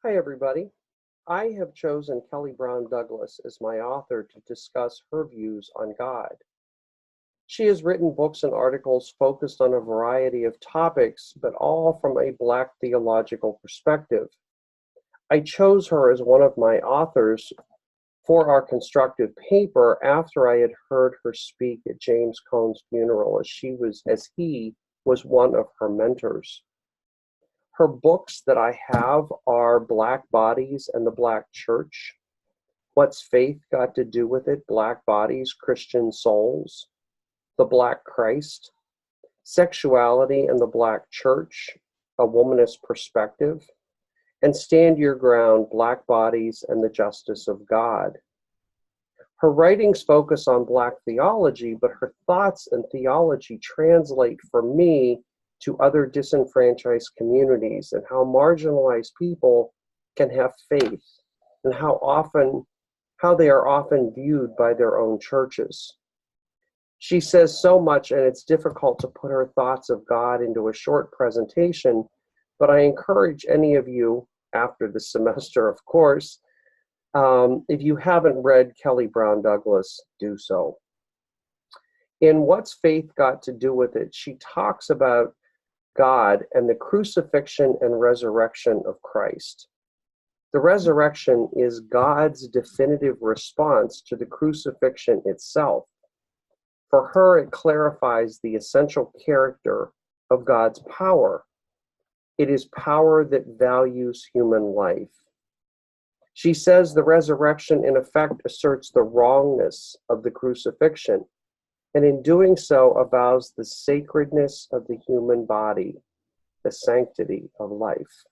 Hi, everybody. I have chosen Kelly Brown Douglas as my author to discuss her views on God. She has written books and articles focused on a variety of topics, but all from a Black theological perspective. I chose her as one of my authors for our constructive paper after I had heard her speak at James Cone's funeral, as he was one of her mentors. Her books that I have are Black Bodies and the Black Church, What's Faith Got to Do with It? Black Bodies, Christian Souls, The Black Christ, Sexuality and the Black Church, A Womanist Perspective, and Stand Your Ground, Black Bodies and the Justice of God. Her writings focus on Black theology, but her thoughts and theology translate for me to other disenfranchised communities and how marginalized people can have faith and how they are often viewed by their own churches. She says so much, and it's difficult to put her thoughts of God into a short presentation, but I encourage any of you, after the semester, of course, if you haven't read Kelly Brown Douglas, do so. In What's Faith Got to Do with It? She talks about God and the crucifixion and resurrection of Christ. The resurrection is God's definitive response to the crucifixion itself. For her, it clarifies the essential character of God's power. It is power that values human life. She says the resurrection, in effect, asserts the wrongness of the crucifixion, and in doing so avows the sacredness of the human body, the sanctity of life.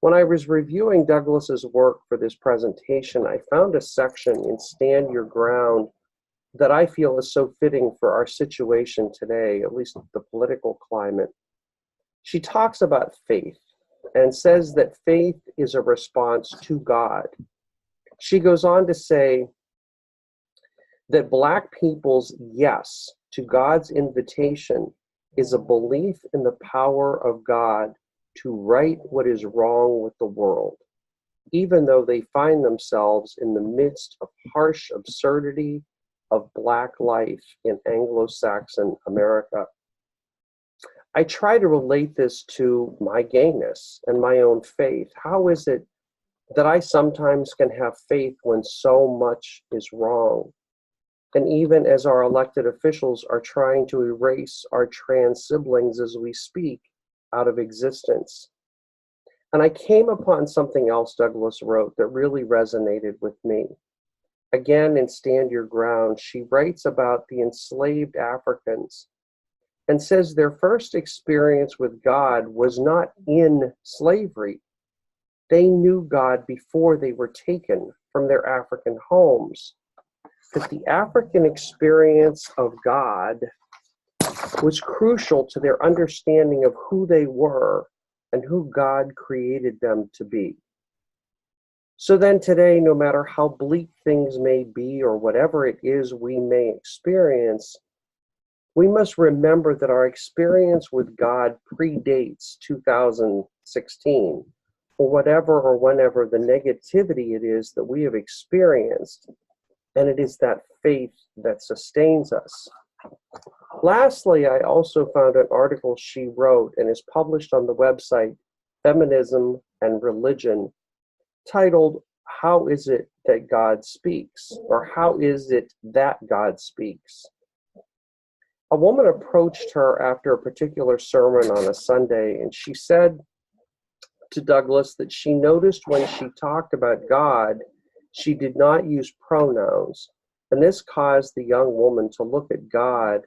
When I was reviewing Douglas's work for this presentation, I found a section in Stand Your Ground that I feel is so fitting for our situation today, at least the political climate. She talks about faith and says that faith is a response to God. She goes on to say that Black people's yes to God's invitation is a belief in the power of God to right what is wrong with the world, even though they find themselves in the midst of harsh absurdity of Black life in Anglo-Saxon America. I try to relate this to my gayness and my own faith. How is it that I sometimes can have faith when so much is wrong? And even as our elected officials are trying to erase our trans siblings as we speak out of existence. And I came upon something else Douglas wrote that really resonated with me. Again, in Stand Your Ground, she writes about the enslaved Africans and says their first experience with God was not in slavery. They knew God before they were taken from their African homes. That the African experience of God was crucial to their understanding of who they were and who God created them to be. So then today, no matter how bleak things may be or whatever it is we may experience, we must remember that our experience with God predates 2016, or whatever or whenever the negativity it is that we have experienced, and it is that faith that sustains us. Lastly, I also found an article she wrote and is published on the website Feminism and Religion, titled, How Is It That God Speaks? Or How Is It That God Speaks? A woman approached her after a particular sermon on a Sunday, and she said to Douglas that she noticed when she talked about God, she did not use pronouns, and this caused the young woman to look at God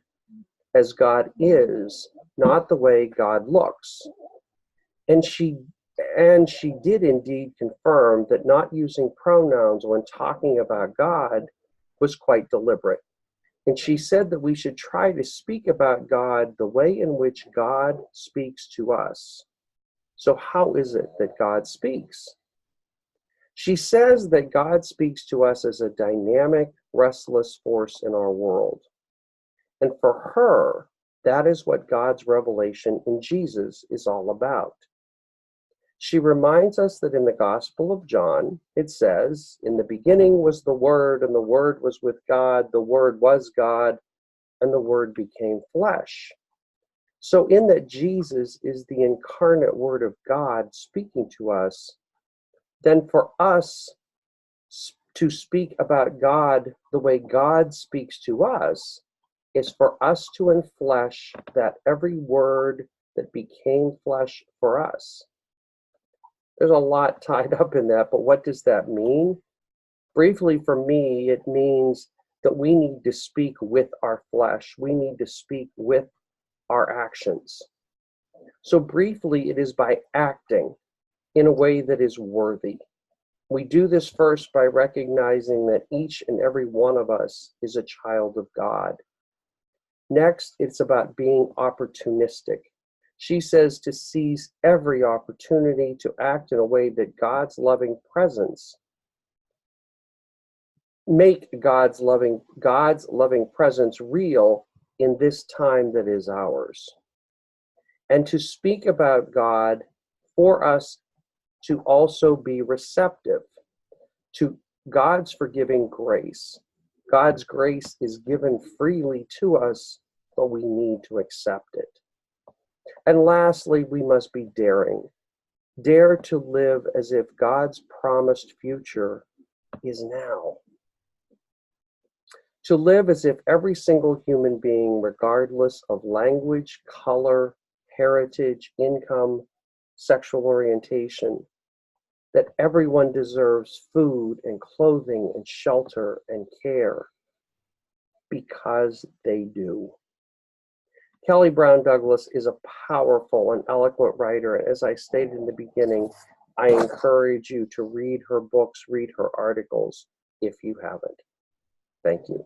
as God is, not the way God looks. And she did indeed confirm that not using pronouns when talking about God was quite deliberate. And she said that we should try to speak about God the way in which God speaks to us. So how is it that God speaks? She says that God speaks to us as a dynamic, restless force in our world. And for her, that is what God's revelation in Jesus is all about. She reminds us that in the Gospel of John, it says, "In the beginning was the Word, and the Word was with God, the Word was God, and the Word became flesh." So, in that Jesus is the incarnate Word of God speaking to us, then for us to speak about God the way God speaks to us is for us to enflesh that every word that became flesh for us. There's a lot tied up in that, but what does that mean? Briefly, for me, it means that we need to speak with our flesh. We need to speak with our actions. So briefly, it is by acting in a way that is worthy. We do this first by recognizing that each and every one of us is a child of God. Next, it's about being opportunistic. She says to seize every opportunity to act in a way that God's loving presence, make God's loving presence real in this time that is ours. And to speak about God for us to also be receptive to God's forgiving grace. God's grace is given freely to us, but we need to accept it. And lastly, we must be daring. Dare to live as if God's promised future is now. To live as if every single human being, regardless of language, color, heritage, income, sexual orientation, that everyone deserves food and clothing and shelter and care because they do. Kelly Brown Douglas is a powerful and eloquent writer. And as I stated in the beginning, I encourage you to read her books, read her articles if you haven't. Thank you.